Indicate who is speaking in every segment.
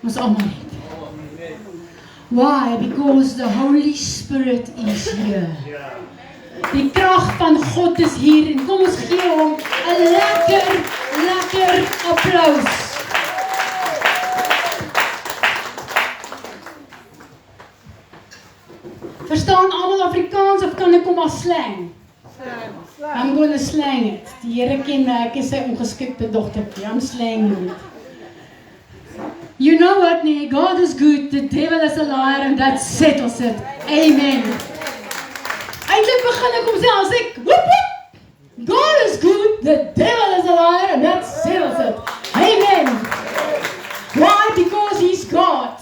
Speaker 1: Ons almal het. Why? Because the Holy Spirit is here. Die krag van God is hier en kom ons gee hom 'n lekker applaus. Verstaan almal Afrikaans of kan ek kom as slang? I'm going to slang it. Die Here ken my, ek is sy ongeskikte dogtertjie. I'm slang it. You know what, nee, God is good, the devil is a liar, and that settles it. Amen. Eindelijk begin ek om sê, as ek, whoop, whoop, God is good, the devil is a liar, and that settles it. Amen. Why? Because he's God.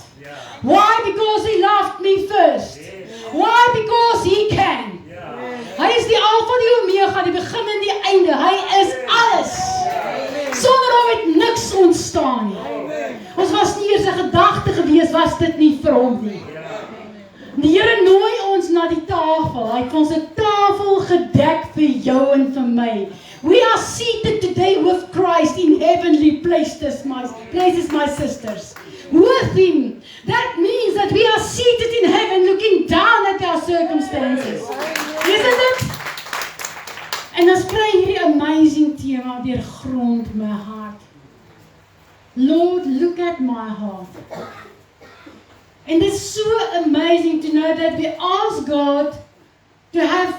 Speaker 1: Why? Because he loved me first. Why? Because he can. Hy is die Alpha, die Omega, die begin en die einde. Hy is Zacchaeus was dit nie vir hom nie. Die Here nooi ons na die tafel. Hy het ons 'n tafel gedek vir jou en vir my. We are seated today with Christ in heavenly places, my sisters. With Him. That means that we are seated in heaven looking down at our circumstances. Isn't it? En ons kry hierdie amazing tema deur grond my hart. Lord, look at my heart. And it's so amazing to know that we ask God to have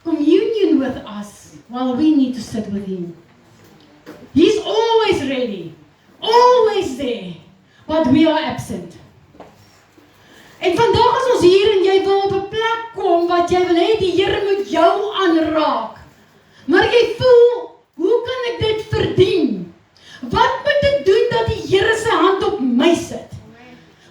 Speaker 1: communion with us while we need to sit with Him. He's always ready, always there, but we are absent. En vandag is ons hier en jy wil op 'n plek kom wat jy wil hê die Here moet jou aanraak. Maar jy voel, hoe kan ek dit verdien? Wat moet ek doen dat die Here se hand op my sit?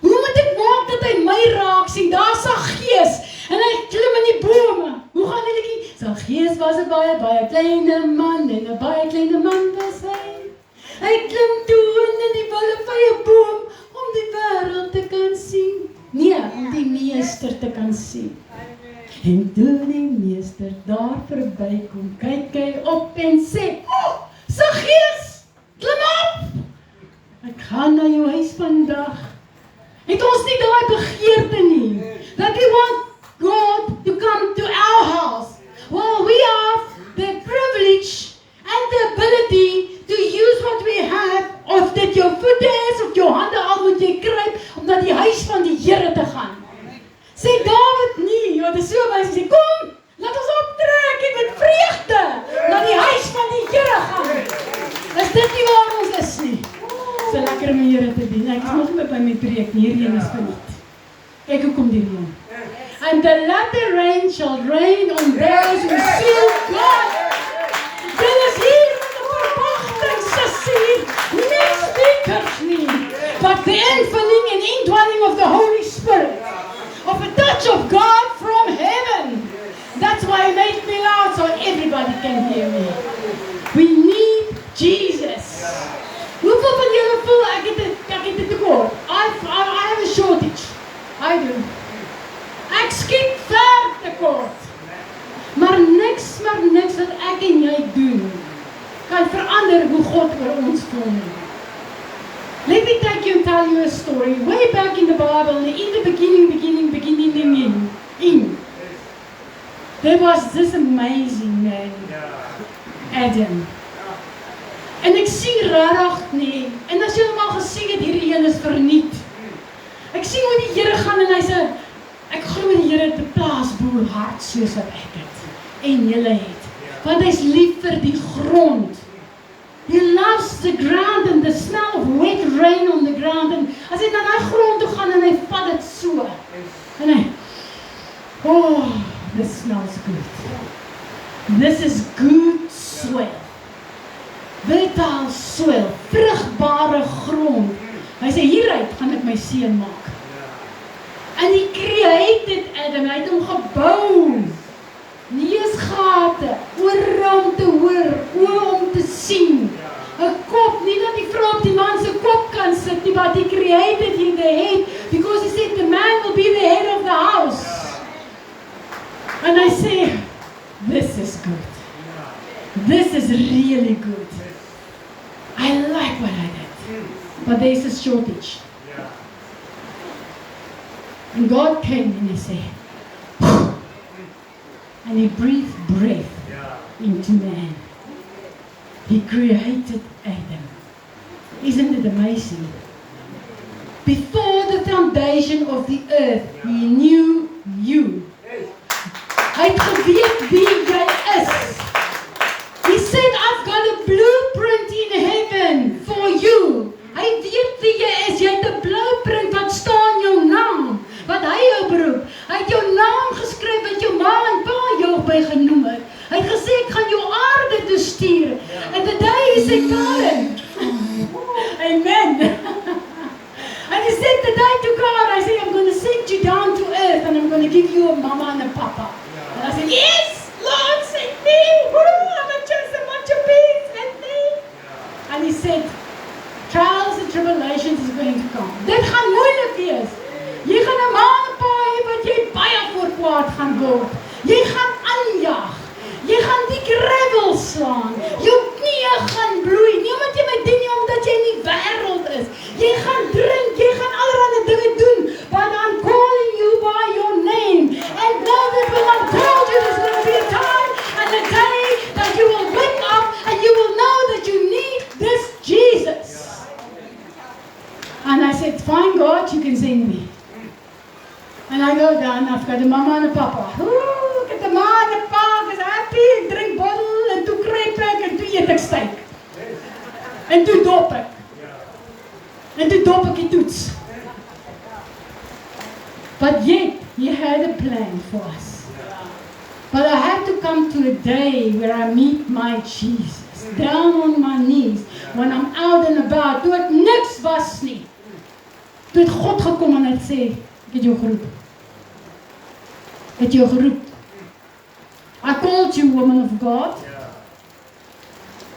Speaker 1: Hoe moet ek maak dat hy my raak sien? Daar's Zacchaeus en hy klim in die bome. Hoe gaan die liedjie? Zacchaeus was 'n baie kleine man en 'n baie kleine man was hy. Hy klim toe in die wille boom om die wêreld te kan sien. Nee, om die meester te kan sien. En toe die meester daar verbykom, kyk hy op en sê, Zacchaeus, klim op! Ek gaan na jou huis vandag. Het ons nie daai begeerte nie, that we want God to come to our house. Well, we have the privilege and the ability to use what we have, of dit jou voete is, of jou hande al moet jy kruip, om na die huis van die Here te gaan. Sê Dawid nie, want dit is so baie, sê, kom, laat ons optrek en met vreugde na die huis van die Here gaan. Is dit nie waar ons is nie? So lekker om die Here te dien. Ek is nog nie by my preek, hierdie is geniet. Kyk hoe kom die reën. And the latter rain shall rain on those who seek God. Dit is hier met die verwagtingssessie, niks beters nie, but the infilling and indwelling of the Holy Spirit, of a touch of God from heaven. That's why I made me loud so everybody can hear me. We need Jesus. Hoeveel van julle voel ek het 'n tekort? I have a shortage. I do. Ek skiet ver tekort. Maar niks wat ek en jy doen kan verander hoe God oor ons voel. Let me take you and tell you a story. Way back in the Bible, in the beginning, there was this amazing man, Adam. En ek sien regtig nie, en as jy hom al gesien het, hierdie een is verniet. Ek sien hoe die Here gaan en hy sê, ek glo die Here het 'n plaasboer hart soos wat ek het, en julle het. Want hy's lief vir die grond. He loves the ground and the smell of wet rain on the ground. En as hy na die grond toe gaan en hy vat dit so. En hy, this smells good. This is good soil. Fertile soil, vrugbare grond. Hy sê, hieruit gaan ek my seun maak. En he created Adam, hy het hom gebou. Neusgate, ore om te hoor, oë om te sien. 'n Kop, nie dat die vrou op die man se kop kan sit nie, but he created him the head, because he said the man will be the head of the house. And I say, this is good. This is really good. I like what I did. But there's a shortage. And God came and he said, and he breathed breath into man. He created Adam. Isn't it amazing? Before the foundation of the earth, he knew you. Hy het geweet wie jy is. He said, I've got a blueprint in heaven for you. Hy weet wie jy is. Jy het 'n blueprint wat staan jou naam. Wat hy jou beroep. Hy het jou naam geskryf wat jou ma en pa jou by genoem het. Hy het gesê, ek gaan jou aarde toe stuur. And the day he said, Karen. Amen. And he said the day to God, I said, I'm going to send you down to earth and I'm going to give you a mama and a papa. And I said, yes, Lord, send me. I'm just a bunch of bees, send me. And he said, trials and tribulations is going to come. Dit gaan moeilik wees. hemel slaan. Jou knieë gaan bloei. Nie omdat jy my dien nie, omdat jy in die wêreld is. Jy gaan drink, jy gaan allerlei dinge doen. But I'm calling you by your name. And know that when I'm told you there's going to be a time and a day that you will wake up and you will know that you need this Jesus. And I said, fine God, you can send me. And I go down, I've got a mama and a papa. Ooh, ek het 'n ma en 'n pa, ek is happy, ek drink bottle, en toe kruip ek, en toe eet ek steak. En toe dop ek. En toe dop ek die toets. But yet, he had a plan for us. But I had to come to a day where I meet my Jesus. Down on my knees, when I'm out and about, toe ek niks was nie. Toe het God gekom en het sê, ek het jou geroep. Het jou geroep. I called you, woman of God.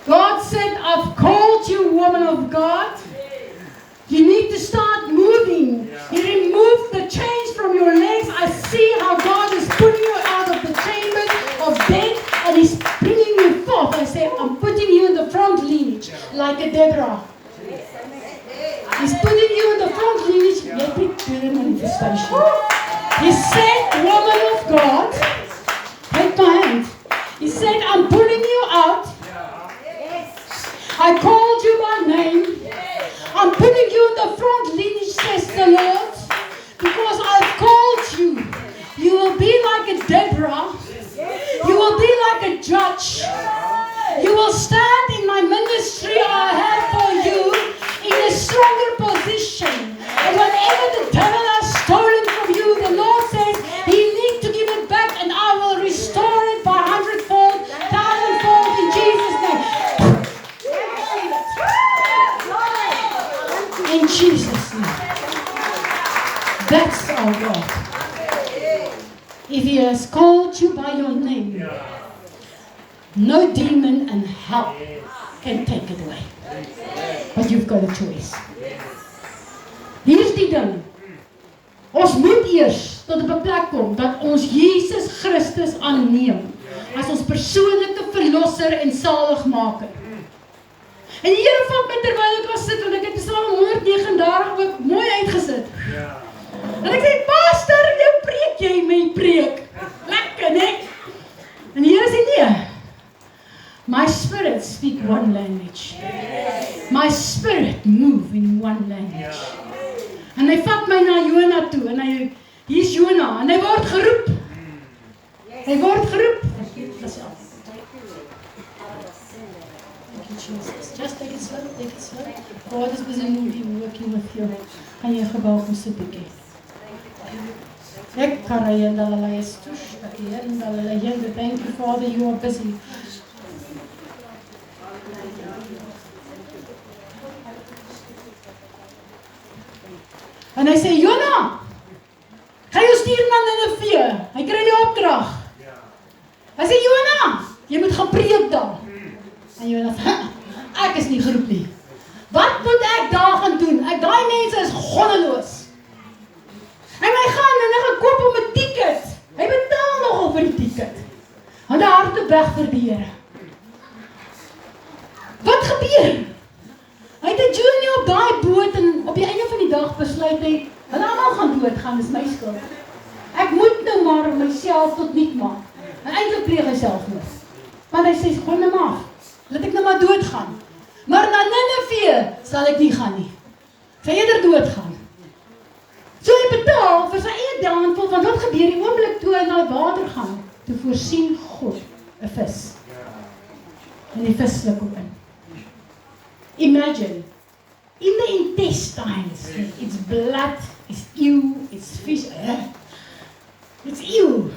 Speaker 1: God said, I've called you, woman of God. You need to start moving. He removed the chains from your legs. I see how God is pulling you out of the chambers of death and He's bringing you forth. I say, I'm putting you in the front lineage like a Deborah. He's putting you in the front lineage. Let me do the manifestation. He said, woman of God, take my hand. He said, I'm pulling you out. I called you by name. I'm putting you in the front lineage, says the Lord, because I've called you. You will be like a Deborah. You will be like a judge. You will stand in my ministry I have for you in a stronger position. And whatever the devil has stolen from you, the Lord says He needs to give it back, and I will restore it by 100-fold, 1,000-fold in Jesus' name. In Jesus' name. That's our God. If He has called you by your name, no demon and hell can take it away. But you've got a choice. Hier is die ding. Ons moet eers tot 'n plek kom dat ons Jesus Christus aanneem as ons persoonlike verlosser en saligmaker. En die Here vat my terwyl ek was sit, want ek het Psalm 139 ook mooi uitgesit. En ek sê, pastor, nou preek jy my preek. Lekker, né? En die Here sê, nee. My spirit speak one language. My spirit move in one language. En hy vat my na Jona toe, en hier's Jona, en hy word geroep. Hy word geroep. Jesus. Just take it slow, take it slow. God is busy moving, working with you. Kan jy gebouw kom sit bietjie. Ek karayenda lalai stush, takiyenda lalai yenda. Thank you, Father, you are busy. En hy sê, Jona, ga jou stuur na Nineve. Hy kry die opdrag. Hy sê, Jona, jy moet gaan preek daar. En Jona sê, ek is nie geroep nie. Wat moet ek daar gaan doen? Daai mense is goddeloos. En hy gaan en hy gaan koop hom 'n ticket. Hy betaal nogal vir die ticket. Want hy harte weg vir die Here. Wat gebeur? Hy het 'n journey op daai boot en op die einde van die dag besluit hy, hulle almal gaan doodgaan, dis my skuld. Ek moet nou maar myself tot niet maak. En eintlik pleeg hy selfmoord. Want hy sê, gooi my maar af. Laat ek nou maar doodgaan. Maar na Nineve sal ek nie gaan nie. Sy eerder doodgaan. So hy betaal vir sy eie downfall, want wat gebeur die oomblik toe hy na die water gaan? Toe voorsien God 'n vis. En die vis sluk hom in. Imagine, in the intestines, it's blood, it's ew, it's fish, it's ew.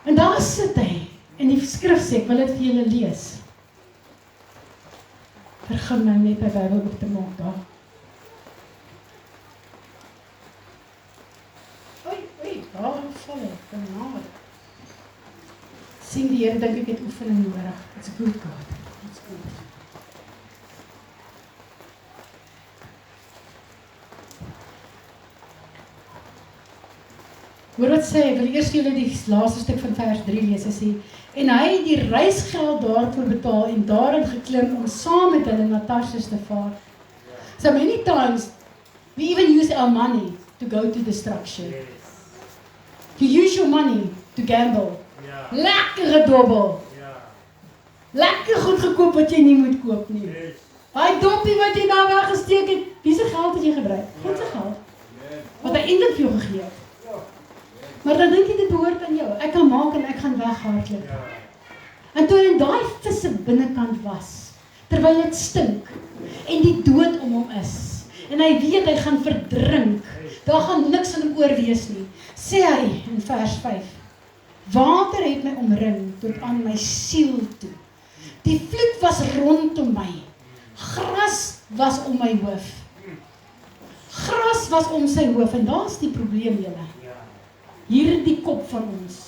Speaker 1: En daar sit hy, en die skrif sê, ek wil dit vir julle lees. Vergun my net my Bybel op te maak daar. Oei, daar val ek, genade. Sien die Here, dink ek het oefening nodig. It's good God, it's good. Hoor wat sê, ek wil eers vir julle die laaste stuk van vers 3 lees. Hy sê, en hy het die reisgeld daarvoor betaal en daarin geklim om saam met hulle na Tarsus te vaar. So many times, we even use our money to go to destruction. You use your money to gamble. Lekker gedobbel. Lekker goed gekoop wat jy nie moet koop nie. Daai dopie wat jy daar weggesteek het, wie se geld het jy gebruik? God se geld. Wat hy eintlik vir jou gegee het. Maar dan dink jy dit behoort aan jou. Ek kan maak en ek gaan weghardloop. En toe in daai visse binnekant was, terwyl dit stink en die dood om hom is, en hy weet hy gaan verdrink, daar gaan niks van hom oorwees nie, sê hy in vers 5, water het my omring tot aan my siel toe. Die vloed was rondom my, gras was om my hoof. Gras was om sy hoof, en daar is die probleem julle. Hier in die kop van ons.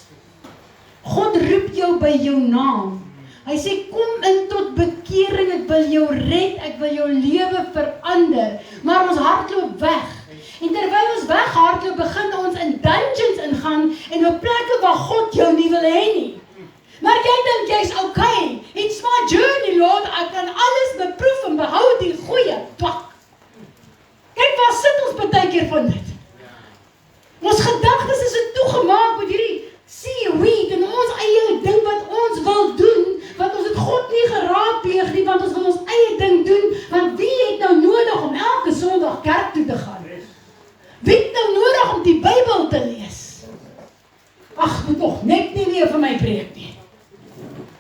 Speaker 1: God roep jou by jou naam. Hy sê, kom in tot bekering, ek wil jou red, ek wil jou lewe verander. Maar ons hardloop weg. En terwyl ons weghardloop, begin ons in dungeons ingaan, en op plekke waar God jou nie wil hê nie. Maar jy dink, jy's okay. It's my journey, Lord. Ek kan alles beproef en behou die goeie. Twak. Kyk, waar sit ons baie keer van dit? Ons gedagtes is toegemaak met hierdie seaweed en ons eie ding wat ons wil doen, want ons het God nie geraadpleeg nie, want ons wil ons eie ding doen, want wie het nou nodig om elke Sondag kerk toe te gaan? Wie het nou nodig om die Bybel te lees? Ag, moet nog net nie meer vir my preek nie.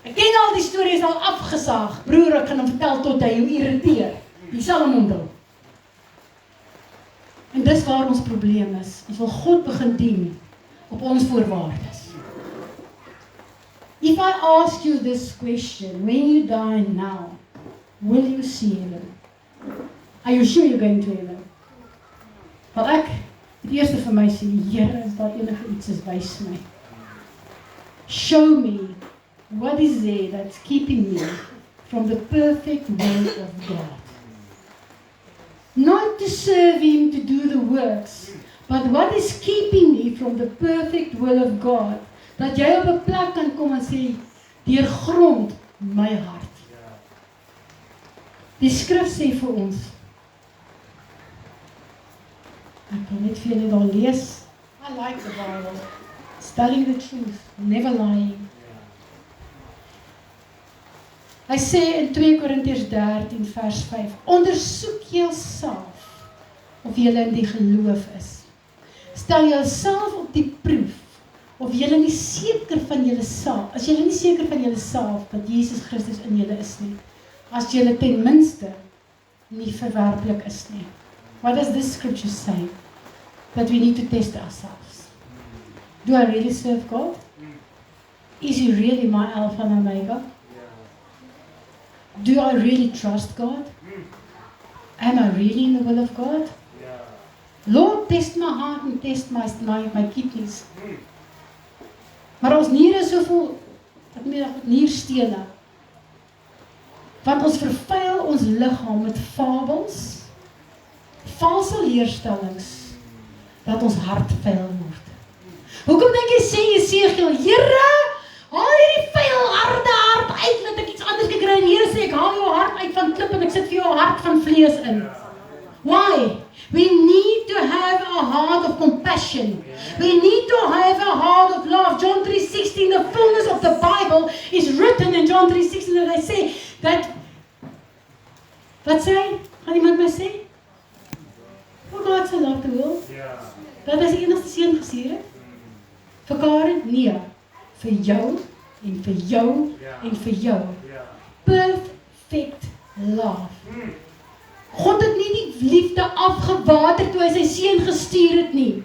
Speaker 1: Ek ken al die stories al afgesaag. Broer, ek gaan hom vertel tot hy jou irriteer. Wie sal hom onthou? En dis waar ons probleem is. Ons wil God begin dien op ons voorwaardes. If I ask you this question, when you die now, will you see heaven? Are you sure you're going to heaven? Wel ek, het eerste vir my sê, Here, as daar enige iets is, wys my. Show me what is there that's keeping me from the perfect will of God. Not to serve Him, to do the works, but what is keeping me from the perfect will of God? Dat jy op 'n plek kan kom en sê, deurgrond my hart. Die skrif sê vir ons, ek kan net vir julle daar lees, I like the Bible, it's telling the truth, never lying. Hy sê in 2 Korintiërs 13 vers 5, ondersoek jouself of jy in die geloof is. Stel jouself op die proef of jy nie seker van jouself, as jy nie seker van jouself dat Jesus Christus in julle is nie, as jy ten minste nie verwerplik is nie. What does this scripture say? That we need to test ourselves. Do I really serve God? Is He really my Alpha and Omega? Do I really trust God? Am I really in the will of God? Lord, test my heart and test my kidneys. Maar ons niere is soveel, wat moet nierstene. Want ons vervuil ons liggaam met fabels, valse leerstellings, dat ons hart vuil word. Hoekom dink jy sê Jesegiel, Here, haal hierdie vuil harde hart uit, dat ek iets anders kan kry. En Here sê, ek haal jou hart uit van klip en ek sit vir jou hart van vlees in. Why? We need to have a heart of compassion. We need to have a heart of love. John 3:16, the fullness of the Bible is written in John 3:16, that I say that, wat sê hy? Gaan iemand my sê? For God so loved the world. Dat hy sy enigste seun gestuur het. Vir Karen? Nee. Vir jou en vir jou en vir jou. Perfect love. God het nie die liefde afgewater toe hy sy seun gestuur het nie.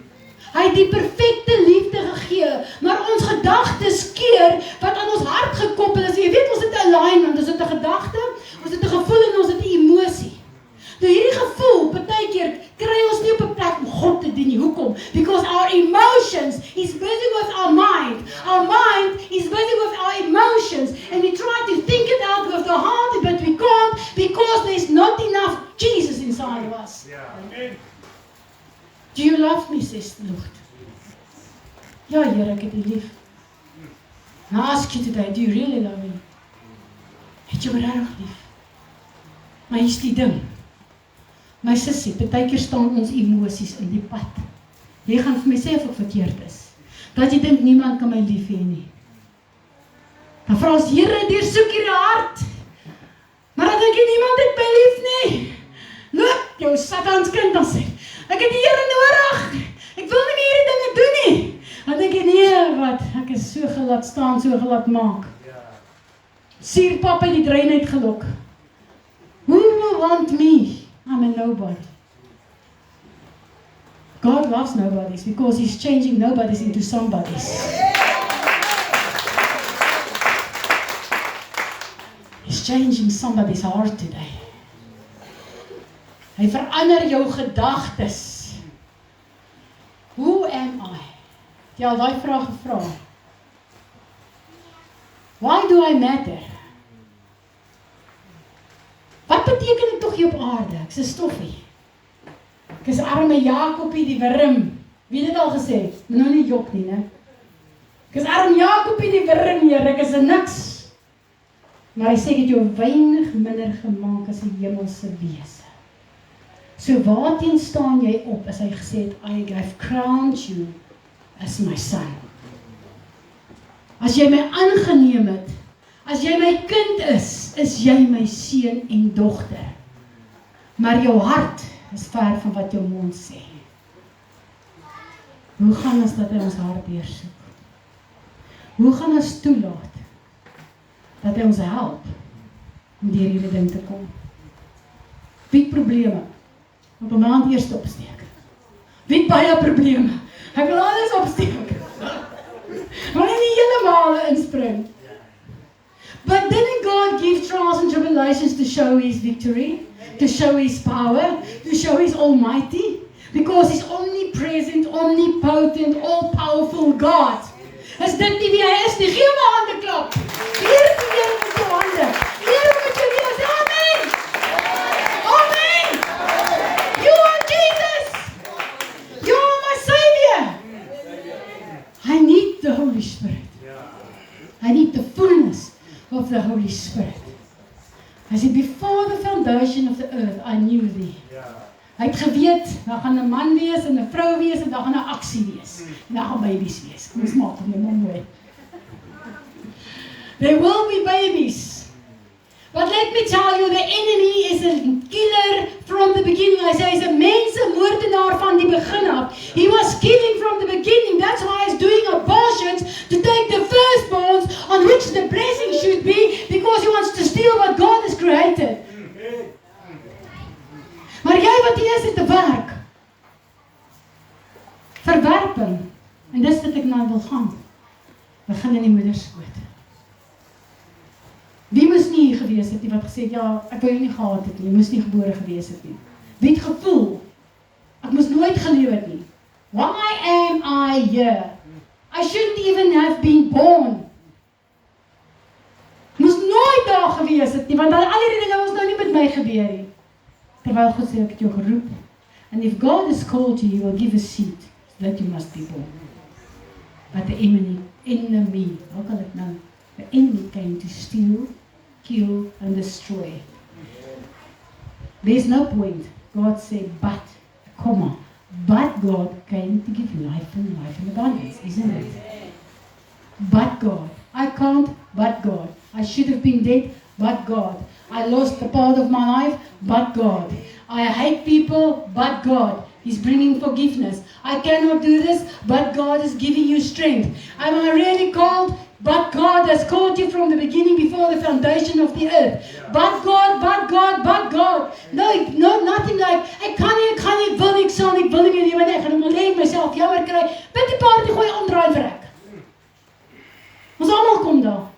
Speaker 1: Hy het die perfekte liefde gegee, maar ons gedagtes keer wat aan ons hart gekoppel is. Jy weet, ons het 'n alignment, ons het 'n gedagte, ons het 'n gevoel en ons het 'n emosie. Nou hierdie gevoel, partykeer kry ons nie op 'n plek om God te dien nie. Hoekom? Because our emotions is busy with our mind. Our mind is busy with our emotions, and we try to think it out with the heart, but we can't because there's not enough Jesus inside of us. Amen. Do you love me, says the Lord? Ja, Here, ek het U lief. And I ask you today, do you really love me? Het jy my regtig lief? Maar hier's die ding. My sussie, partykeer staan ons emosies in die pad. Jy gaan vir my sê of ek verkeerd is. Dat jy dink niemand kan my lief hê nie. Dan vra ons, Here, deursoek hierdie hart. Maar dan dink jy niemand het my lief nie. Loop, jou satanskind dan sê, ek het die Here nodig. Ek wil nie meer hierdie dinge doen nie. Dan dink jy, nee, wat? Ek is so gelaat staan, so gelaat maak. Suurpap uit die drein uitgelok. Who will want me? I'm a nobody. God loves nobodies because He's changing nobodies into somebodies. He's changing somebody's heart today. Hy verander jou gedagtes. Who am I? Jy al daai vraag gevra. Why do I matter? Wat beteken dit tog hier op aarde? Ek is 'n stoffie. Ek is arme Jakobie die wurm. Wie het dit al gesê? Nou nie Job nie, né? Ek is arme Jakobie die wurm, Here, ek is 'n niks. Maar hy sê ek het jou weinig minder gemaak as 'n hemelse wese. So waarteen staan jy op as hy gesê het, I've crowned you as my son. As jy my aangeneem het, as jy my kind is jy my seun en dogter. Maar jou hart is ver van wat jou mond sê. Hoe gaan ons dat hy ons hart deursoek? Hoe gaan ons toelaat dat hy ons help om deur hierdie ding te kom? Wie het probleme? Op 'n maand eers opsteek. Wie het baie probleme? Ek wil alles opsteek. Maar nie heeltemal inspring. But didn't God give trials and tribulations to show His victory? To show His power? To show His almighty? Because He's omnipresent, omnipotent, all-powerful God. Is dit nie wie Hy is nie? Gee hom 'n hande klap. Eer die Here met jou hande. Eer hom met jou wees. Amen. Amen. You are Jesus. You are my Savior. I need the Holy Spirit. I need the fullness of the Holy Spirit. Hy sê, before the foundation of the earth, I knew thee. Hy het geweet, daar gaan 'n man wees en 'n vrou wees en daar gaan 'n aksie wees. En daar gaan babies wees. Kom ons maak hom net mooi. There will be babies. But let me tell you, the enemy is a killer from the beginning. Hy sê, hy's 'n mensemoordenaar van die begin af. He was killing from the beginning. That's why he's doing abortions, to take the firstborns on which the blessing should be, because he wants to steal what God has created. Maar jy wat hier is te werk. Verwerping. En dis wat ek nou wil gaan. Begin in die moederskoot. Wie moes nie hier gewees het nie, wat gesê het, ja, ek wou jou nie gehad het nie, moes nie gebore gewees het nie. Wie het gevoel, ek moes nooit geleef het nie. Why am I here? I shouldn't even have been born. Moes nooit daar gewees het nie, want al die dinge was nou nie met my gebeur nie. Terwyl God sê, ek het jou geroep. And if God has called you, He will give a seed, so that you must be born. But the enemy, how kan ek nou? The enemy came to steal, kill, and destroy. There's no point. God said, but God came to give life and life in abundance, isn't it? But God. I can't, but God. I should have been dead, but God. I lost a part of my life, but God. I hate people, but God. He's bringing forgiveness. I cannot do this, but God is giving you strength. Am I really called? But God has called you from the beginning, before the foundation of the earth. But God, but God, but God. No, nothing like, ek kan nie, ek wil nie, ek wil nie meer lewe nie, ek gaan alleen myself jammer kry. Met die paard die gooi omdraai vir ek. Ons almal kom daar.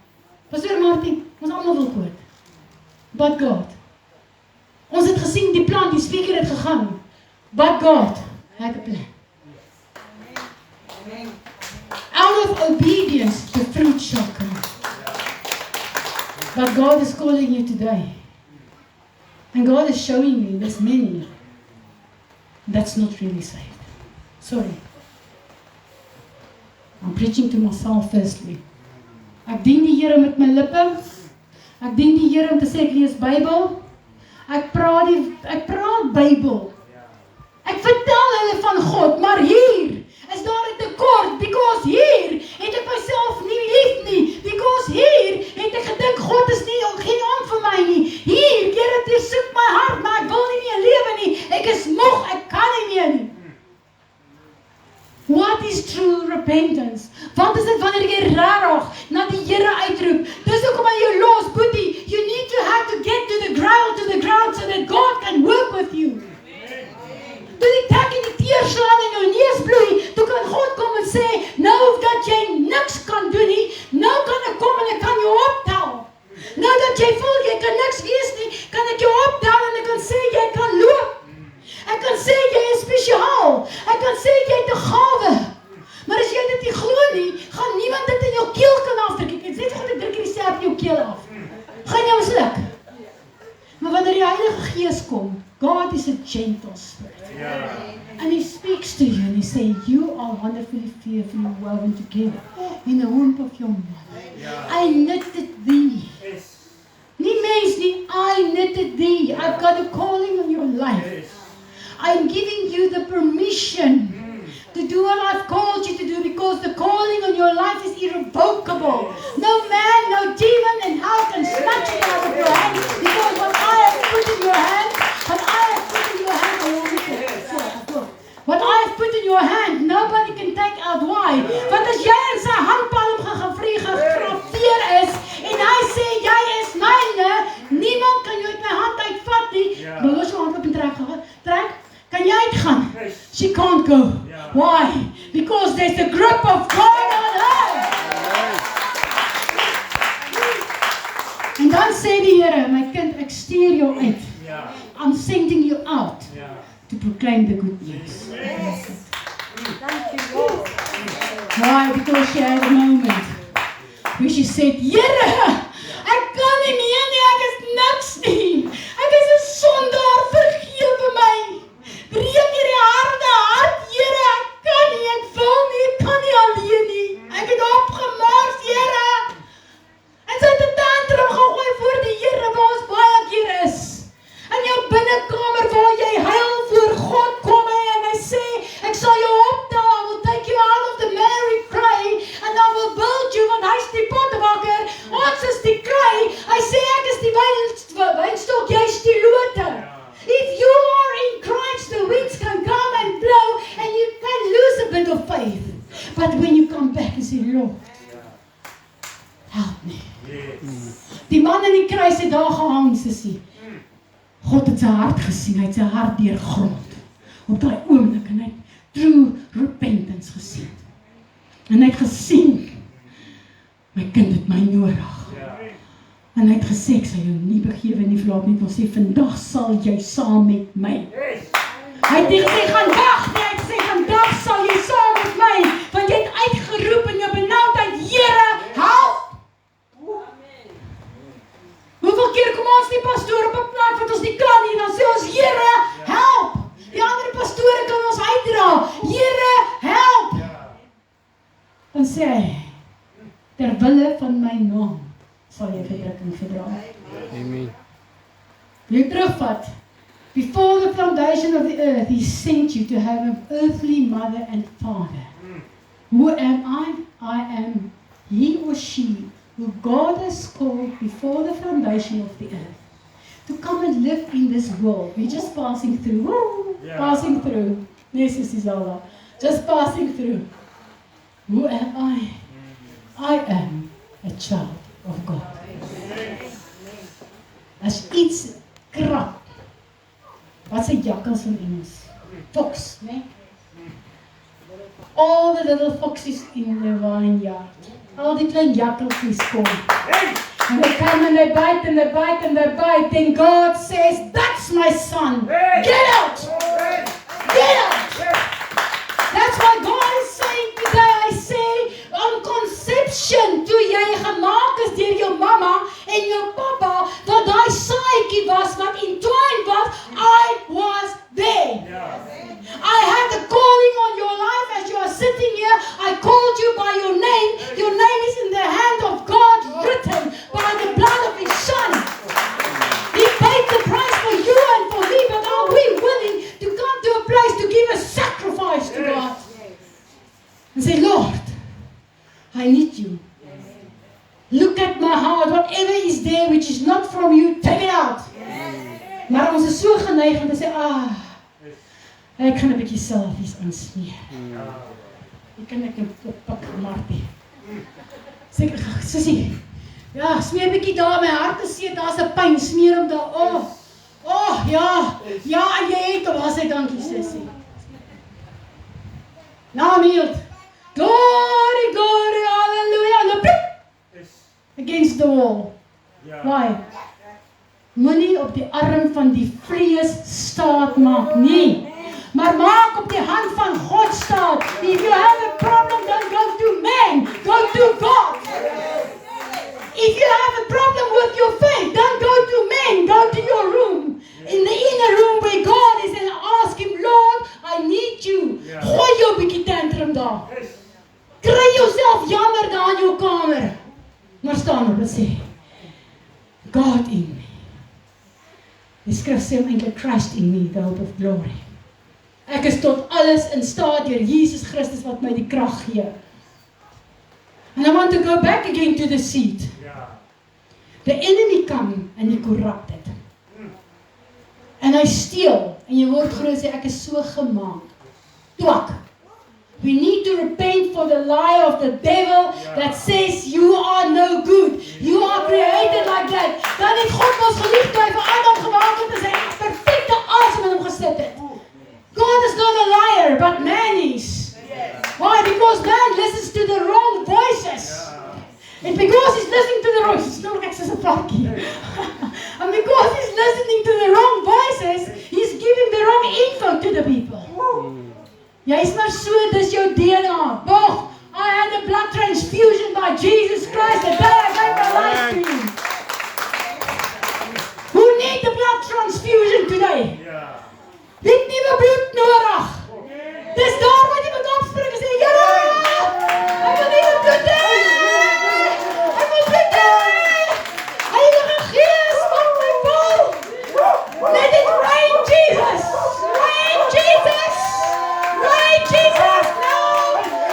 Speaker 1: Pastor Martin, ons almal wil koop. But God. Ons het gesien die plan, die speaker het gegaan. But God. Hy het 'n plan. Amen. Out of obedience, the fruit shall come. But God is calling you today. And God is showing you there's many that's not really saved. Sorry. I'm preaching to myself firstly. Ek dien die Here met my lippe. Ek dien die Here om te sê ek lees Bybel. Ek praat Bybel. Ek vertel hulle van God, maar hier is daar 'n tekort, because hier het ek myself nie lief nie, because hier het ek gedink God is nie geen om vir my nie. Hier, Here, jy soek my hart, maar ek wil nie meer lewe nie. Ek is moeg, ek kan nie meer nie. What is true repentance? Wat is dit wanneer jy regtig na die Here uitroep? Dis hoekom hy jou los, boetie. You need to have to get to the ground so that God can work with you. Toe die tak in die teer slaan en jou neus bloei, toe kan God kom en sê, nou dat jy niks kan doen nie, nou kan ek kom en ek kan jou optel. Nou dat jy voel jy kan niks wees nie, kan ek jou optel en ek kan sê jy kan loop. Ek kan sê jy is spesiaal. Ek kan sê jy het 'n gawe. Maar as jy dit nie glo nie, gaan niemand dit in jou keel kan afdruk. Ek sê God, ek druk hierdie self in jou keel af. Gaan jou misluk. Maar wanneer die Heilige Gees kom, God is a gentle spirit. And He speaks to you and He says, you are wonderfully fearfully woven together in the womb of your mother. I knitted thee. Nie mens nie, I knitted thee. I've got a calling on your life. I'm giving you the permission to do what I've called you to do, because the calling on your life is irrevocable. No man, no demon in hell can snatch it out of your hand, because what I have put in your hand, what I have put in your hand, what I have put in your hand, nobody can take out. Why? Want as jy in sy handpalm gegraveer is, en hy sê, jy is myne, niemand kan jou uit my hand uitvat nie, los jou hand op en trek, kan jy uitgaan? She can't go. Why? Because there's the grip of God on her. En dan sê die Here, my kind, ek stuur jou uit. I'm sending you out to proclaim the good news.
Speaker 2: Thank you, Lord.
Speaker 1: Why? Because she had a moment where she said, Here, ek kan nie meer nie, ek is niks nie. Ek is 'n sondaar, vergewe my. Breek hierdie harde hart, Here, ek kan nie, ek wil nie, ek kan nie alleen nie. Ek het opgemors, Here. En sy het 'n tantrum gegooi voor die Here, waar ons baie keer is. In jou binnekamer waar jy huil voor God, kom hy en hy sê, ek sal jou optel, I will take you out of the merry clay, and I will build you, want hy is die pottebakker, ons is die klei, hy sê ek is die wynstok, jy is die lote. If you are in Christ, the winds can come and blow, and you can lose a bit of faith. But when you come back and say, Lord, help me. Die man in die kruis het daar gehang, sissie. God het sy hart gesien, hy het sy hart deurgrond. Op daai oomblik, en hy het true repentance gesien. En hy het gesien, my kind het my nodig. En hy het gesê, ek sal jou nie begewe nie, verlaat nie, wil sê, vandag sal jy saam met my. Hy het nie gesê, gaan wag nie, hy het gesê, vandag sal jy saam met my, want jy het uitgeroep in jou benauwdheid, Here, help! Hoeveel keer kom ons die pastoor op 'n plek wat ons nie kan nie, dan sê ons, Here, help! Die ander pastore kan ons uitdra, Here, help! Dan sê hy, ter wille van my naam, sal jy verdrukking verdra.
Speaker 3: Amen.
Speaker 1: Wil jy terugvat? Before the foundation of the earth, He sent you to have an earthly mother and father. Who am I? I am he or she who God has called before the foundation of the earth to come and live in this world. We're just passing through. Woo! Passing through. Yes, Isabella. Just passing through. Who am I? I am a child of God. As iets krap. Wat is 'n jakkals in Engels? Fox, né? All the little foxes in the vineyard. Al die klein jakkalsies kom. And they come and they bite and they bite and they bite. Then God says, that's my son. Get out! Get out! That's what God is saying today. I say, on conception, toe jy gemaak is deur jou mamma en jou pappa, dat daai saadjie was wat entwined was, I was there. I had the calling on your life as you are sitting here. I called you by your geneig om te sê, ek gaan 'n bietjie selfies aansmeer. Ek kan ek oppak Martie. Sê, sussie, ja, smeer 'n bietjie daar, my hart is seer, daar's 'n pyn, smeer hom daar, ja, jy het hom, as hy dankie, sussie. Nou, Mild, glory, glory, hallelujah, en dan pluk, against the wall. Why? Moenie op die arm van die vlees staat maak nie. Maar maak op die hand van God staat. If you have a problem, don't go to man. Go to God. If you have a problem with your faith, don't go to man. Go to your room. In the inner room where God is and ask Him, Lord, I need you. Gooi jou bietjie tantrum daar. Kry jouself jammer daar in jou kamer. Maar staan op en sê, God in me. Die skrif sê eintlik Christ in me, the hope of glory. Ek is tot alles in staat deur Jesus Christus wat my die krag gee. And I want to go back again to the seed. The enemy come and he corrupt it. En hy steel, en jy word groot sê, ek is so gemaak. Twak. We need to repent for the lie of the devil that says you are no good. You are created like that. Dan het God ons geliefd toe hy vir Adam gemaak het en sy perfecte asem in hom gesit het. God is not a liar, but man is. Why? Because man listens to the wrong voices. And because he's listening to the wrong voices, no, ek is 'n varkie. And because he's listening to the wrong voices, he's giving the wrong info to the people. Jy is maar so, dis jou DNA. Bog, I had a blood transfusion by Jesus Christ the day I gave my life to Him. Who need the blood transfusion today? Wie het nuwe bloed nodig? Dis daar wat jy moet opspring en sê, Here, ek wil nuwe bloed hê! Ek wil bloed hê! Heilige Gees, kom my vol! Let it rain, Jesus! Rain, Jesus! Rain, Jesus! No!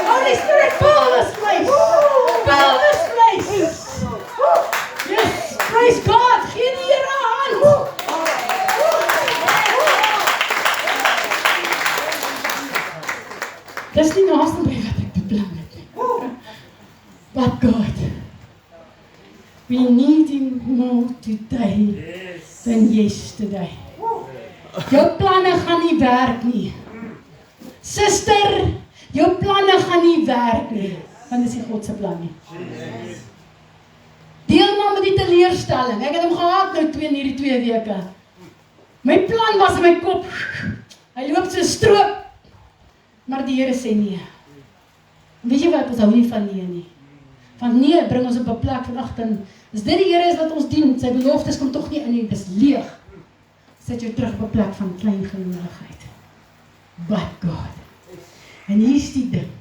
Speaker 1: Holy Spirit, fill this place! Fill this place! Yes, praise God! Gee die Here 'n hand! Dis nie naaste by wat ek beplan het nie. But God, we need Him more today than yesterday. Jou planne gaan nie werk nie. Suster, jou planne gaan nie werk nie. Want dis nie God se plan nie. Deel maar met die teleurstelling. Ek het hom gehad nou in hierdie 2 weke. My plan was in my kop. Hy loop so stroop. Maar die Here sê nee. Weet jy wat, ons hou nie van nee nie. Van nee bring ons op 'n plek van agter. As dit die Here is wat ons dien, sy beloftes kom tog nie in nie, dis leeg. Sit jou terug op 'n plek van klein geloofigheid. But God. En hier is die ding.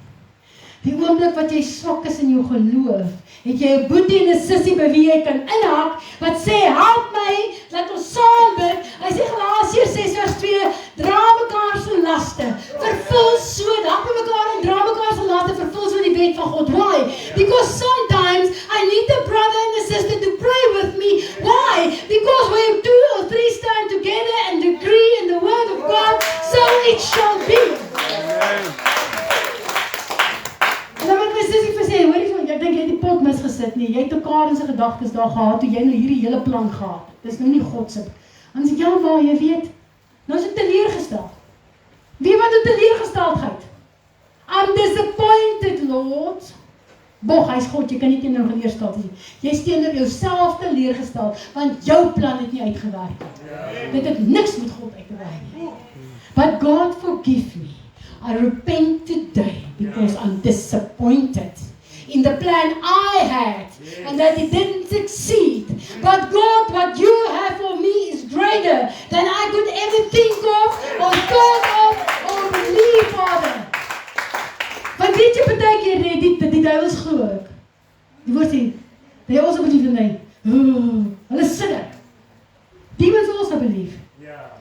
Speaker 1: Die oomblik wat jy swak is in jou geloof, het jy 'n boetie en 'n sussie by wie jy kan inhak, wat sê, help my, laat ons saam bid. Hy sê Galasiërs 6:2, dra mekaar se laste, vervul so, help mekaar en dra mekaar se laste, vervul so die wet van God. Why? Because sometimes I need a brother and a sister to pray with me. Why? Because where 2 or 3 stand together and agree in the word of God, so it shall be. En dan moet my sussie vir sê, hoor jy van, ek dink jy het die pot misgesit nie, jy het mekaar in sy gedagtes daar gehad, toe jy nou hierdie hele plan gehad, dis nou nie God se, en sê, ja maar, jy weet, nou is het teleurgesteld, wie wat het teleurgesteldheid? I'm disappointed, Lord, Bog, hy is God, jy kan nie teenoor teleurgesteld wees, jy is teenoor jouself teleurgesteld, want jou plan het nie uitgewerk, dit het niks met God uitgewerk, but God forgive me, I repent today because I'm disappointed in the plan I had and that it didn't succeed. But God, what you have for me is greater than I could ever think of or thought of or believe, Father. Want weet jy baie keer die duiwels glo ek. Die woord sê, they also believe in me. Hulle sê dit. Demons also believe.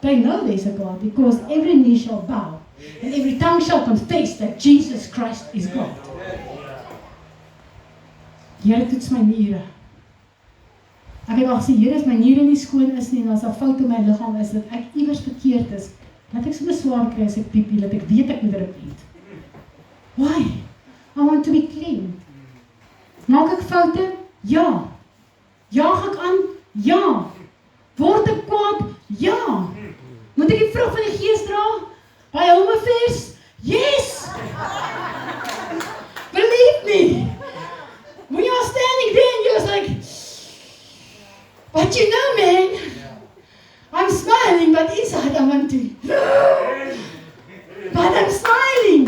Speaker 1: They know there's a God because every knee shall bow. And every tongue shall confess that Jesus Christ is God. Here toets my niere. Ek het al gesê, Here, as my niere nie skoon is nie, en as daar fout in my liggaam is, dat ek iewers verkeerd is, dat ek so beswaar kry as ek piepie, dat ek weet ek moet repent. Why? I want to be clean. Maak ek foute? Ja. Jaag ek aan? Ja. Word ek kwaad? Ja. Moet ek die vrug van die Gees dra? By Homefest? Yes! Believe me! When you're standing there and you're like, but you know, man, I'm smiling, but inside I want to. But I'm smiling.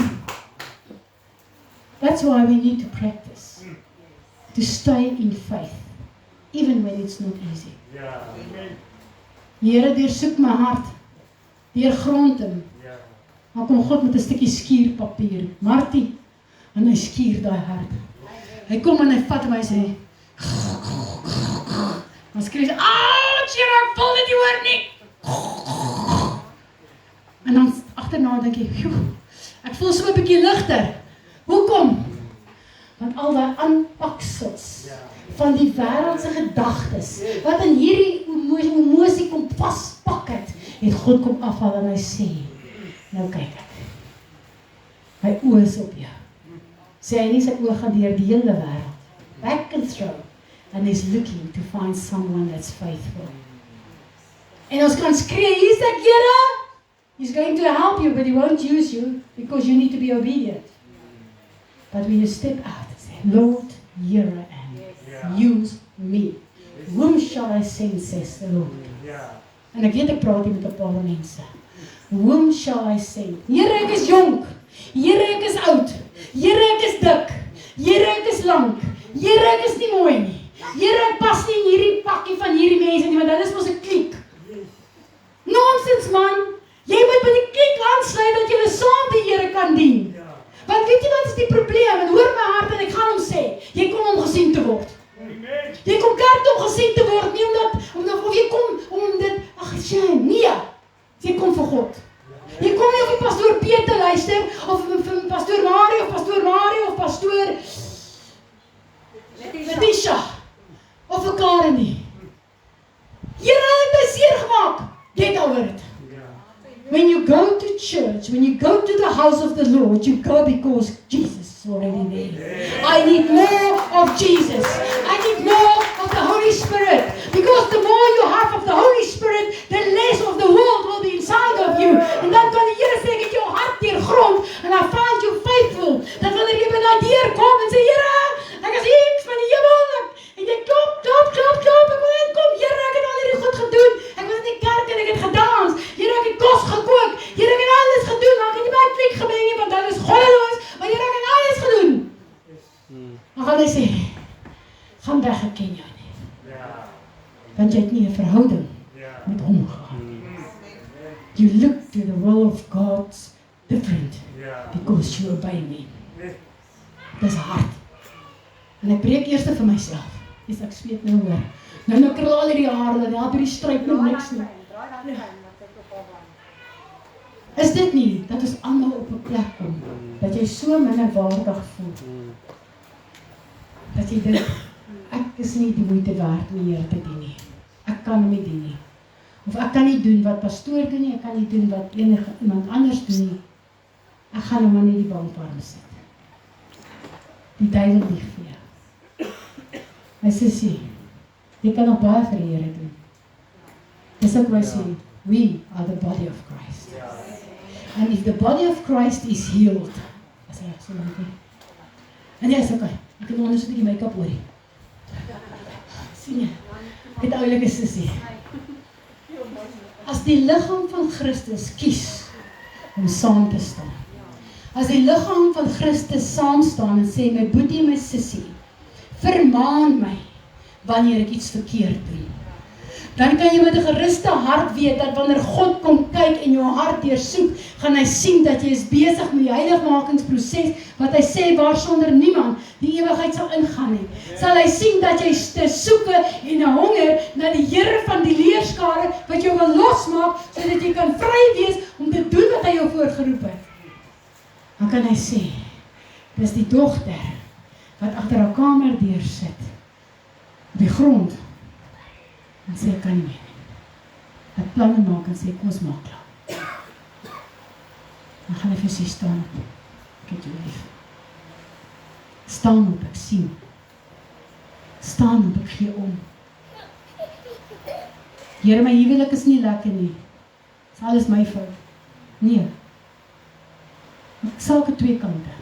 Speaker 1: That's why we need to practice. To stay in faith. Even when it's not easy. Here, deursoek my hart. Deurgrond hom. Dan kom God met 'n stukkie skuurpapier. Martie, en hy skuur daai hart. Hy kom en hy vat hom en hy sê, dan skree hy, Here, ek voel dit nie hoor nie. En dan agterna dink ek, ek voel so 'n bietjie ligter. Hoekom? Want al daai aanpaksels van die wêreldse gedagtes, wat in hierdie emosie kom vaspak het God kom afhaal en hy sê, nou kyk ek. My oë is op jou. Sê hy nie sy oë gaan deur die hele wêreld. Back and throw. And he's looking to find someone that's faithful. En ons kan skree, hier's ek, Here. He's going to help you, but he won't use you because you need to be obedient. But when you step out and say, Lord, here I am. Use me. Whom shall I send, says the Lord. En ek weet ek praat hier met 'n paar mense. Whom shall I send? Here, ek is jonk. Here, ek is oud. Here, ek is dik. Here, ek is lank. Here, ek is nie mooi nie. Here, ek pas nie in hierdie pakkie van hierdie mense nie, want hulle is mos 'n kliek. Nonsens, man. Jy moet by die kliek aansluit dat jy saam die Here kan dien. Want weet jy wat is die probleem? En hoor my hart en ek gaan hom sê, jy kom om gesien te word. Jy kom kerk om gesien te word, nie omdat of jy kom om dit, nee. Jy kom vir God. Jy kom nie of die pastoor Piet te luister, of vir pastoor Mario, of pastoor Letitia, of vir Karen nie. Here het my seer gemaak. Get over it. When you go to church, when you go to the house of the Lord, you go because Jesus is already there. I need more of Jesus. I need more of the Holy Spirit. Because the more you have of the Holy Spirit, the less of the world will be inside of you. En dan kan die Here sê, ek het jou hart deurgrond, and I find you faithful. Dat wanneer jy by daai deur kom en sê, Here, ek is hier, van die hemel, en jy klop, ek wil inkom, Here, ek het al hierdie goed gedoen, ek was in die kerk en ek het gedans, Here, ek het kos gekook, Here, ek het alles gedoen, maar ek het nie by kliek gemeng nie, want hulle is goddeloos, maar Here, ek het alles gedoen. Dan gaan hy sê, gaan weg, ek ken jou nie. Want jy het nie 'n verhouding met hom gehad. You look to the will of God different, because you obey me. Dis hard. En ek breek eers vir myself. Dis ek sweet nou hoor. Nou krul al hierdie hare, dan help hierdie stryd nou niks nie. Is dit nie, dat ons almal op 'n plek kom, dat jy so minderwaardig voel, dat jy dink, ek is nie die moeite werd om die Here te dien nie. Ek kan hom nie dien nie. Of ek kan nie doen wat pastoor doen nie, ek kan nie doen wat iemand anders doen nie. Ek gaan hom maar nie die bankwarm sit. Die duiwel lieg vir jou. Hy sê, jy kan nog baie vir die Here doen. Dis ook wat hy sê, we are the body of Christ. And if the body of Christ is healed, as hy so lank nie. En jy sê, ek het onder so 'n bietjie make-up oor. Sien jy? Ek het oulike sussie. As die liggaam van Christus kies om saam te staan, as die liggaam van Christus saam staan en sê, my boetie en my sussie, vermaan my wanneer ek iets verkeerd doen, dan kan jy met 'n geruste hart weet dat wanneer God kom kyk en jou hart deursoek, gaan hy sien dat jy is besig met die heiligmakingsproses, wat hy sê waar sonder niemand die ewigheid sal ingaan nie. Sal hy sien dat jy te soeke en 'n honger na die Here van die leerskare wat jou wil losmaak, sodat jy kan vry wees om te doen wat hy jou voorgeroep het. Dan kan hy sê, dis die dogter wat agter haar kamerdeur sit, op die grond, En sê, ek kan nie meer nie. Het planne maak en sê, kom ons maak klaar. Dan gaan hy vir sy staan op. Ek het jou lief. Staan op, ek sien. Staan op, ek gee om. Here, my huwelik is nie lekker nie. Dit is alles my fout. Nee. Ek saak het twee kante.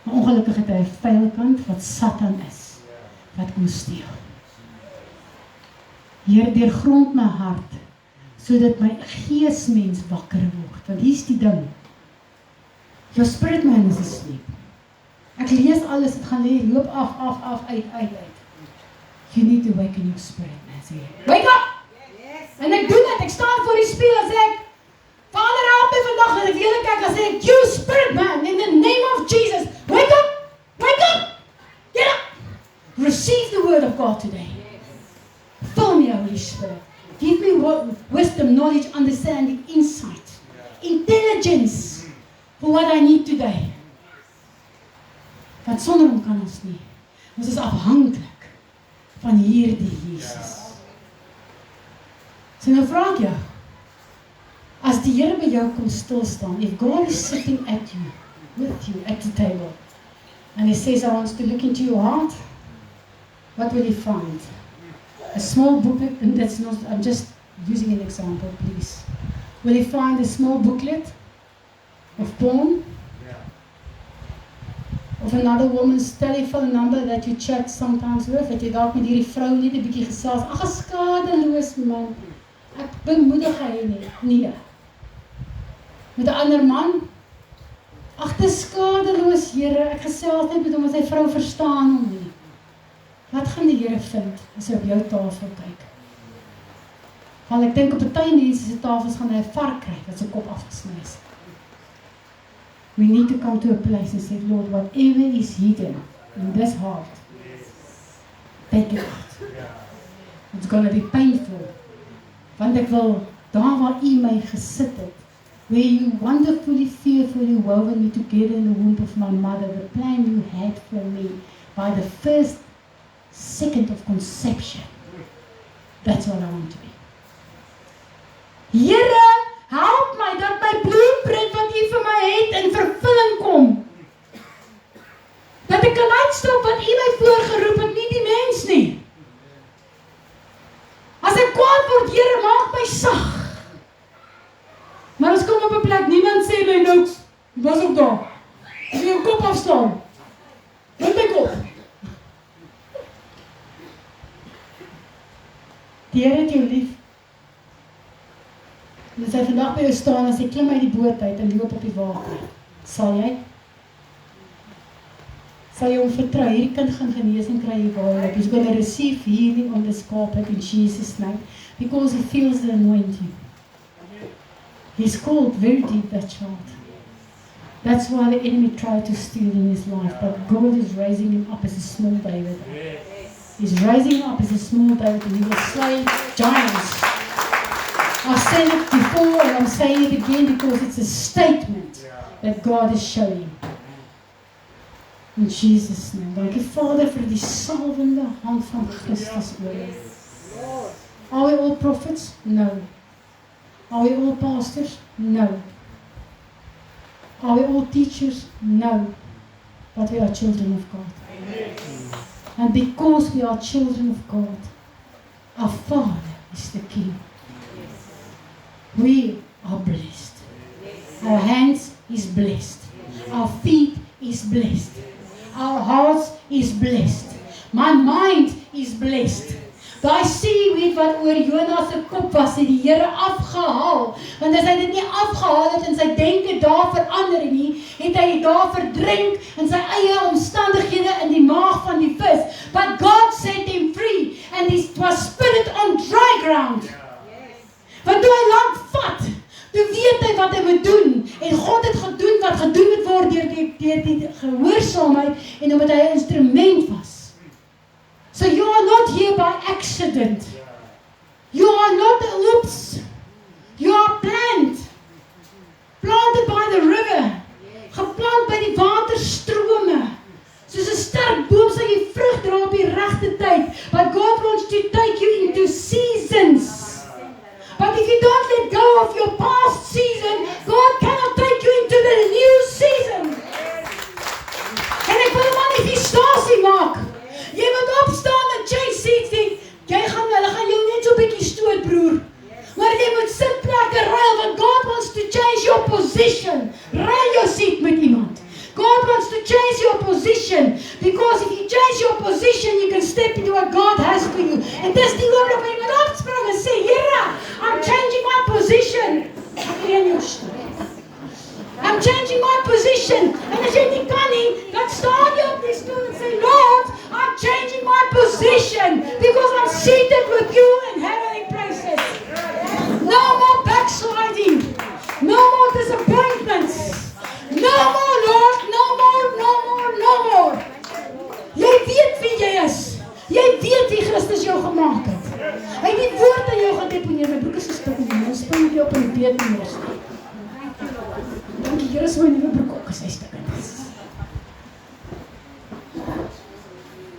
Speaker 1: Maar ongelukkig het hy 'n vuil kant wat Satan is. Wat kom steel. Here, deurgrond my hart, sodat my geesmens wakker word. Want hier's die ding. Your spirit man is asleep. Ek lees alles, het gaan lê, loop af, uit. You need to waken your spirit man. Sê, wake up! En ek doen dit, ek staan voor die spieël en sê ek, Vader, help my vandag, en ek hele kyk en sê ek, you spirit man, in the name of Jesus, wake up, get up, receive the word of God today. Fill me, Holy Spirit. Give me wisdom, knowledge, understanding, insight, intelligence for what I need today. Want sonder hom kan ons nie. Ons is afhanklik van hierdie Jesus. So nou vraag jou, as die Here by jou kom stilstaan, if God is sitting at you, with you at the table, and He says, I want to look into your heart, what will He find? A small booklet, and that's not, I'm just using an example, please. Will He find a small booklet of porn? Of another woman's telephone number that you chat sometimes with, het jy dalk met hierdie vrou net 'n bietjie gesels, ag, skadeloos man, ek bemoedig hy nie, nee. Met 'n ander man, ag, dis skadeloos, Here, ek gesels net met hom, as hy vrou verstaan hom nie. Wat gaan die Here vind, as hy op jou tafel kyk? Want ek dink op party mense se tafels gaan hy 'n vark kry, wat sy kop afgesny is. We need to come to a place and say, Lord, whatever is hidden in this heart, take it out. It's going to be painful. Want ek wil, daar waar U my gesit het, where you wonderfully, fearfully woven me together in the womb of my mother, the plan you had for me, by the first second of conception. That's what I want to be. Here, help my, dat my blueprint wat U vir my het in vervulling kom. Dat ek kan uitstap wat U my voorgeroep het, nie die mens nie. As ek kwaad word, Here, maak my sag. Maar ons kom op 'n plek, niemand sê my niks. Was ook daar. As jy jou kop afstaan. Wat my kop? Die Here het jou lief. En as hy vandag by jou staan, as hy klim uit die boot uit en loop op die water, sal jy? Sal jy hom vertrou? Hierdie kind gaan genesing kry waarlik. He's going to receive healing on this carpet in Jesus' name, because he feels the anointing. He's called very deep, that child. That's why the enemy tried to steal in his life, but God is raising him up as a small David. He's raising him up as a small David, and he will slay giants. I've said it before and I'm saying it again because it's a statement that God is showing. In Jesus' name. Dankie Vader vir die salwende hand van Christus oor ons. Are we all prophets? No. Are we all pastors? No. Are we all teachers? No. But we are children of God. And because we are children of God, our Father is the King. We are blessed. Our hands is blessed. Our feet is blessed. Our hearts is blessed. My mind is blessed. Daai seeweed wat oor Jonas se kop was, het die Here afgehaal. Want as hy dit nie afgehaal het en sy denke daar verander nie, het hy daar verdrink in sy eie omstandighede in die maag van die vis. But God set him free and he was put on dry ground. Want toe hy land vat, toe weet hy wat hy moet doen. En God het gedoen wat gedoen moet word deur die gehoorsaamheid en omdat hy 'n instrument was. So you are not here by accident. You are not a oops. You are planted by the river. Geplant by die waterstrome. Soos 'n sterk boom sal jy vrug dra op die regte tyd. But God wants to take you into sea so 'n bietjie stoot, broer. Maar jy moet sitplekke ruil, want God wants to change your position. Ruil jou seat met iemand. God wants to change your position, because if you change your position, you can step into what God has for you. En dis die oomblik waar jy moet opspring en sê, Here, I'm changing my position. Ek leen jou stoel. I'm changing my position. En as jy nie kan nie, dan staan jy op die stoel en sê, Lord, I'm changing my position, because I'm seated with you in heavenly places. No more backsliding. No more disappointments. No more, Lord. No more, no more, no more. Jy weet wie jy is. Jy weet wie Christus jou gemaak het. Hy het die woord aan jou gedeponeer. My broek is gespik en ons spring jy op in die bed en rus. Dankie, Here, is my nuwe broek ook gesy stukkend is.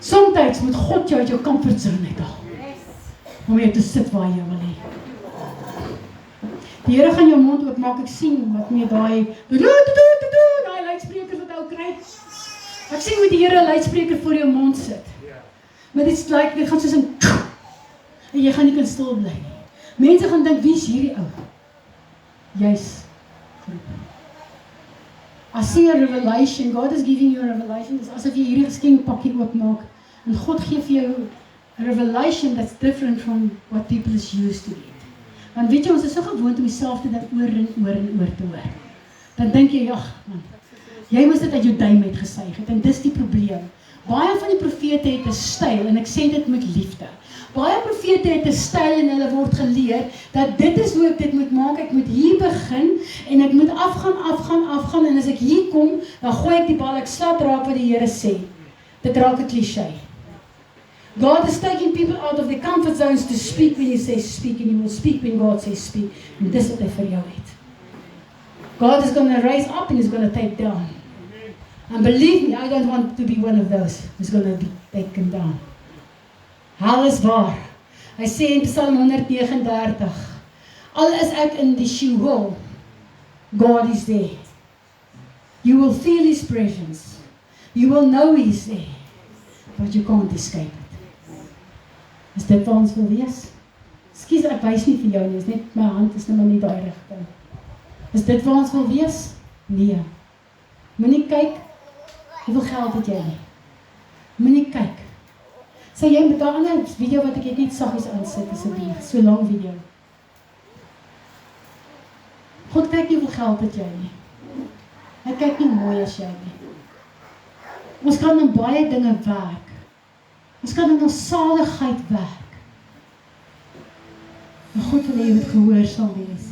Speaker 1: Somtyds moet God jou uit jou comfortzone uithaal. Om jy te sit waar jy wil hê. Die Here gaan jou mond oopmaak, ek sien wat mee daai luidsprekers wat ou kry. Ek sien hoe die Here 'n luidspreker voor jou mond sit. Maar dit gaan soos 'n en jy gaan nie kan stil bly nie. Mense gaan dink, wie is hierdie ou? Jy's I see a revelation. God is giving you a revelation. Dis asof jy hierdie geskenkpakkie oopmaak en God gee vir jou a revelation that's different from what people is used to get. Want weet jy, ons is so gewoond om dieselfde ding oor en oor en oor te hoor. Dan dink jy, ag man, jy moes dit uit jou duim uit gesuig het, en dis die probleem. Baie van die profete het 'n styl, en ek sê dit met liefde. Baie profete het 'n styl en hulle word geleer, dat dit is hoe ek dit moet maak, ek moet hier begin, en ek moet afgaan, en as ek hier kom, dan gooi ek die bal, ek slat raak wat die Here sê. Dit raak 'n cliché. God is taking people out of their comfort zones to speak when you say speak, and you will speak when God says speak. En dis wat hy vir jou het. God is going to raise up and He's going to take down. And believe me, I don't want to be one of those who's going to be taken down. Hel is waar. Hy sê in Psalm 139, al is ek in die Sheol, God is there. You will feel His presence. You will know He's there. But you can't escape it. Is dit waar ons wil wees? Ekskuus, ek wys nie vir jou nie, is net my hand is nou maar nie daai rigting. Is dit waar ons wil wees? Nee. Moenie kyk, hoeveel geld het jy nie? Moenie kyk. Sê jy met daai ander video wat ek net saggies aansit, asseblief, so lang video. God kyk nie hoeveel geld het jy nie. Hy kyk nie mooi as jy nie. Ons kan in baie dinge werk. Ons kan in ons saligheid werk. Maar God wil hê jy moet gehoorsaam wees.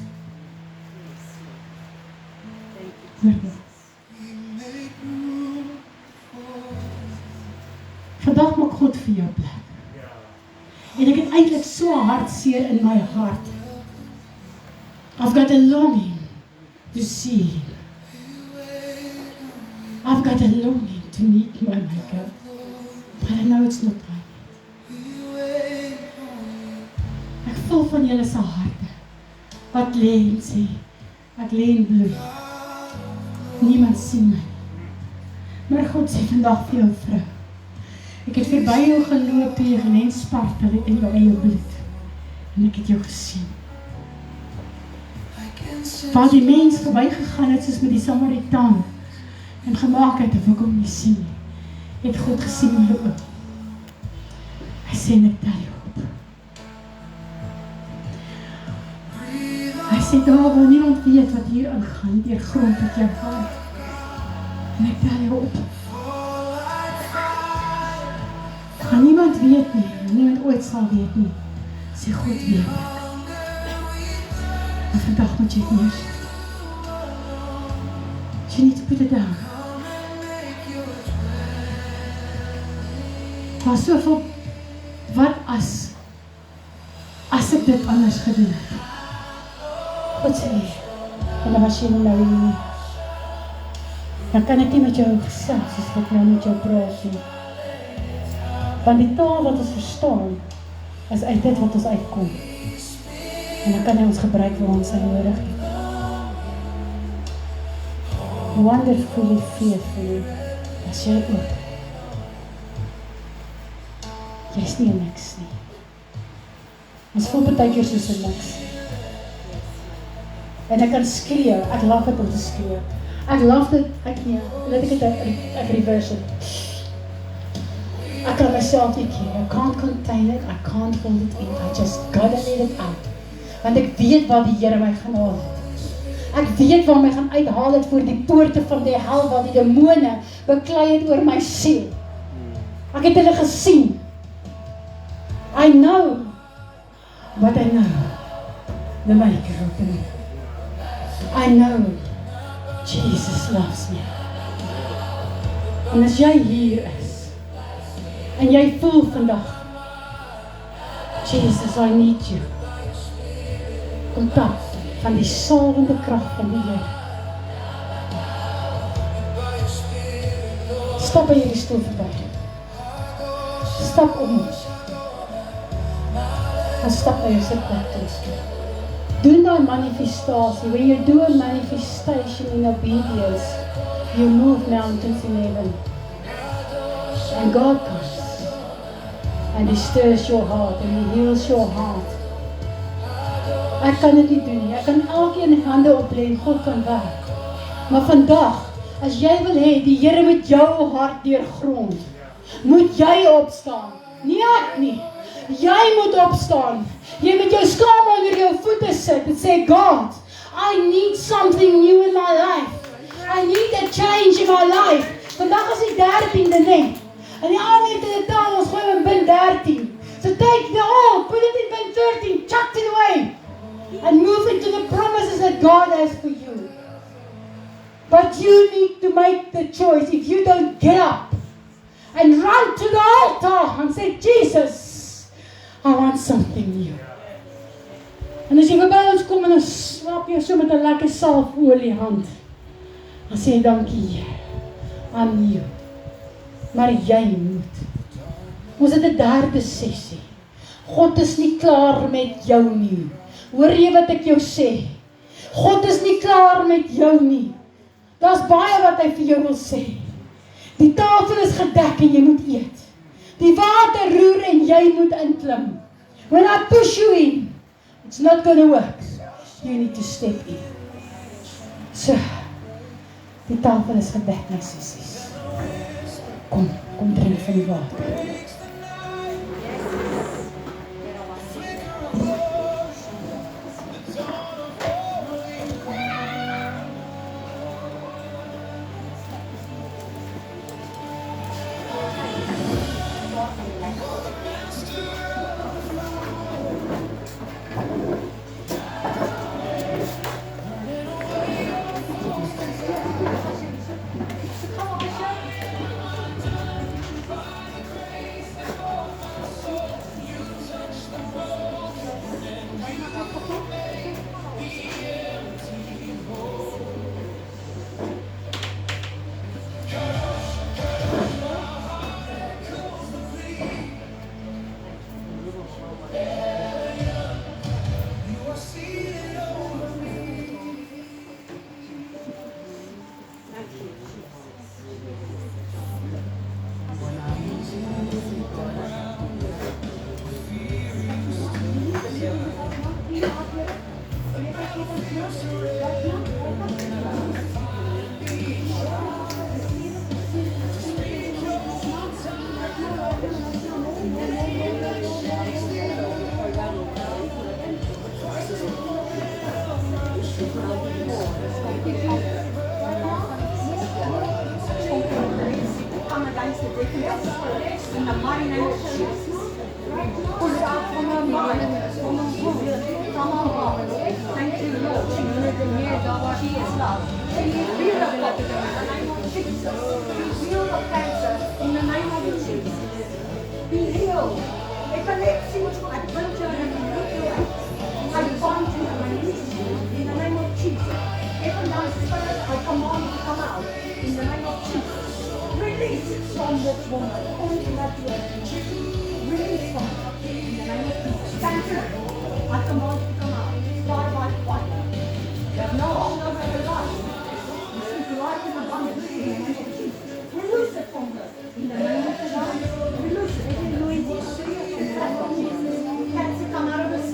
Speaker 1: Vandag maak God vir jou plek. En ek het eintlik so hartseer in my hart. I've got a longing to see Him. I've got a longing to meet my Maker. But I know it's not right. Ek voel van julle se harte wat lê en sê, ek lê en bloei. Niemand sien my. Maar God sê vandag vir jou vrou, ek het verby jou geloop toe jy genens spartel het in jou eie bloed. En ek het jou gesien. Waar die mens verby gegaan het soos met die Samaritaan en gemaak het of ek hom nie sien nie, het God gesien in jou oog. Hy sê net tel jou op. Hy sê daar waar niemand weet wat hier aangaan, deur grond met jou hart. En ek tel jou op. Gaan niemand weet nie, niemand ooit sal weet nie. Sê God weet ek. En vandag moet jy het neersit. You need to put it down. Maar soveel, wat as ek dit anders gedoen het? God sê, en dan was jy nou nie. Dan kan ek nie met jou gesels, soos ek nou met jou praat nie. Want die taal wat ons verstaan, is uit dit wat ons uitkom. En dan kan hy ons gebruik waar ons hy nodig het. Wonderfully, fearfully, as jy ook. Jy is nie niks nie. Ons voel baie keer soos 'n niks. En ek kan skree, ek love dit om te skree. Ek love dit, laat ek dit reverse it. I can myself nie keer, I can't contain it, I can't hold it in, I just gotta let it out. Want ek weet waar die Here my gaan haal het. Ek weet waar my gaan uithaal het voor die poorte van die hel, waar die demone beklei het oor my siel. Ek het hulle gesien. I know what I know. The maker of the moon. I know Jesus loves me. En as jy hier is, en jy voel vandag, Jesus, I need you. Kontak van die salwende krag van die Here. Stap by hierdie stoel verby. Stap om ons. En stap na jou sitplek toe. Doen daai manifestasie. When you do a manifestation in obedience, you move mountains in heaven. And God comes. And He stirs your heart and He heals your heart. Ek kan dit nie doen nie. Ek kan elkeen hande oplê en God kan werk. Maar vandag, as jy wil hê, die Here moet jou hart deurgrond, moet jy opstaan. Nie ek nie. Jy moet opstaan. Jy moet jou skaam onder jou voete sit en sê, God, I need something new in my life. I need a change in my life. Vandag is die 13de net. En die aand in die taal, ons gooi in bin 13. So take the old, put it in bin 13, chuck it away. And move into the promises that God has for you. But you need to make the choice. If you don't get up and run to the altar and say, Jesus, I want something new. En as jy by ons kom en dan slap jy so met 'n lekker salfolie hand, dan sê jy, dankie Heer, I'm new. Maar jy moet. Ons het 'n derde sessie. God is nie klaar met jou nie. Hoor jy wat ek jou sê? God is nie klaar met jou nie. Daar's baie wat hy vir jou wil sê. Die tafel is gedek en jy moet eet. Die water roer en jy moet inklim. When I push you in, it's not gonna work. You need to step in. So, die tafel is gedek, my sissies. Kom drink van die water.
Speaker 3: Cancer come out of the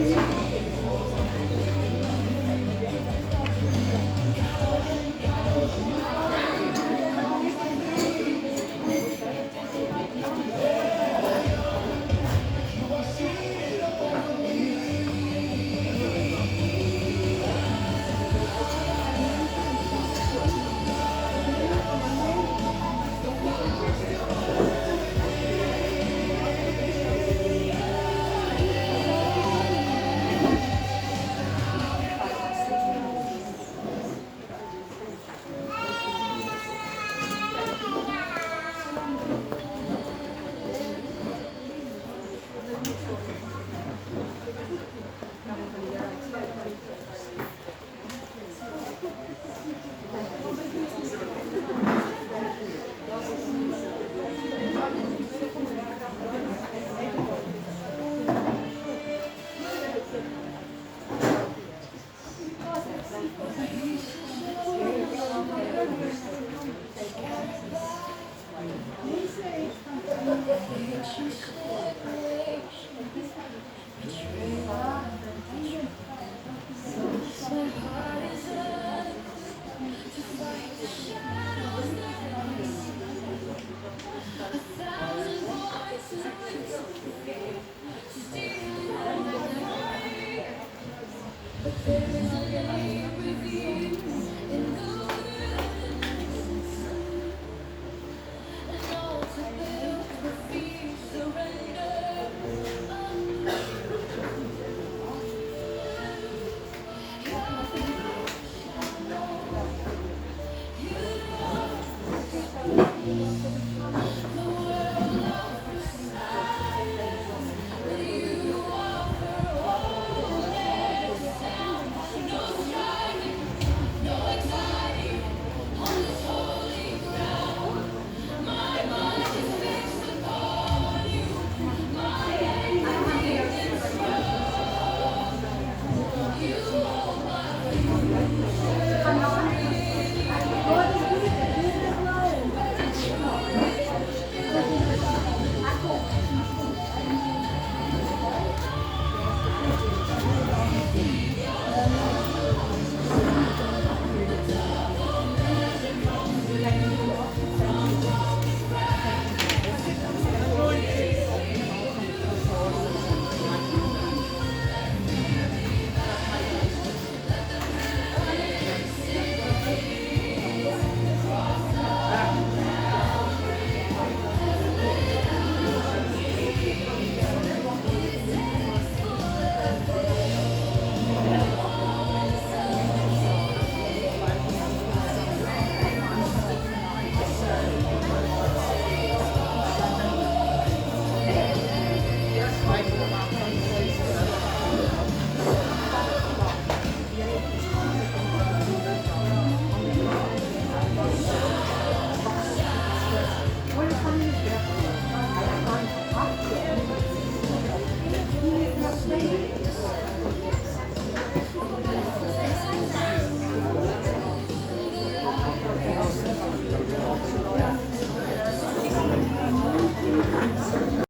Speaker 3: So hard is up to fight the shadow.